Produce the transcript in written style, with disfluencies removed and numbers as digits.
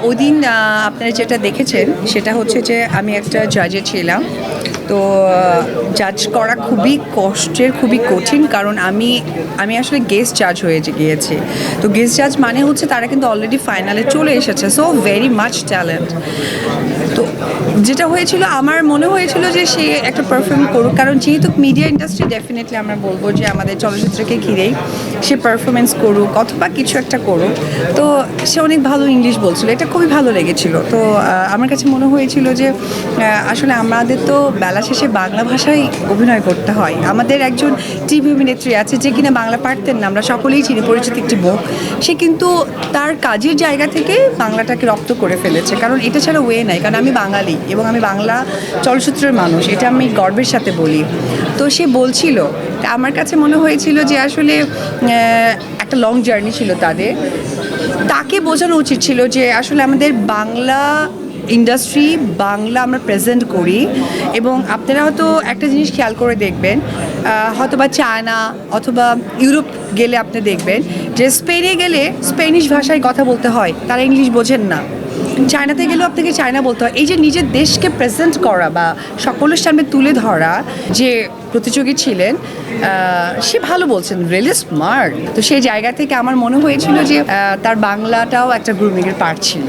ওই দিন আপনারা যেটা দেখেছেন সেটা হচ্ছে যে আমি একটা জাজে ছিলাম। তো জাজ করা খুবই কষ্টের, খুবই কঠিন, কারণ আমি আসলে গেস্ট জাজ হয়ে গিয়েছি। তো গেস্ট জাজ মানে হচ্ছে তারা কিন্তু অলরেডি ফাইনালে চলে এসেছে, সো ভেরি মাচ ট্যালেন্ট। তো যেটা হয়েছিল, আমার মনে হয়েছিল যে সে একটা পারফর্ম করুক, কারণ যেহেতু মিডিয়া ইন্ডাস্ট্রি, ডেফিনেটলি আমরা বলবো যে আমাদের চলচ্চিত্রকে ঘিরেই সে পারফরমেন্স করুক অথবা কিছু একটা করুক। তো সে অনেক ভালো ইংলিশ বলছিল, এটা খুবই ভালো লেগেছিল। তো আমার কাছে মনে হয়েছিল যে আসলে আমাদের তো বেলা শেষে বাংলা ভাষায় অভিনয় করতে হয়। আমাদের একজন টিভি অভিনেত্রী আছে যে কিনা বাংলা পারতেন না, আমরা সকলেই চিনি, পরিচিত একটি বউ। সে কিন্তু তার কাজের জায়গা থেকে বাংলাটাকে রপ্ত করে ফেলেছে, কারণ এটা ছাড়া ওয়ে নাই। কারণ আমি বাঙালি এবং আমি বাংলা চলচ্চিত্রের মানুষ, এটা আমি গর্বের সাথে বলি। তো সে বলছিল, আমার কাছে মনে হয়েছিল যে আসলে একটা লং জার্নি ছিল তাদের। তাকে বোঝানো উচিত ছিল যে আসলে আমাদের বাংলা ইন্ডাস্ট্রি, বাংলা আমরা প্রেজেন্ট করি। এবং আপনারা হয়তো একটা জিনিস খেয়াল করে দেখবেন, হয়তো বা চায়না অথবা ইউরোপ গেলে আপনি দেখবেন যে স্পেনে গেলে স্পেনিশ ভাষায় কথা বলতে হয়, তারা ইংলিশ বোঝেন না। চায়নাতে গেলেও আপনাকে চায়না বলতে হয়। এই যে নিজের দেশকে প্রেজেন্ট করা বা সকলের সামনে তুলে ধরা, যে প্রতিযোগী ছিলেন সে ভালো বলছেন, রিয়েলি স্মার্ট। তো সেই জায়গা থেকে আমার মনে হয়েছিল যে তার বাংলাটাও একটা গ্রুমিংয়ের পার্ট ছিল।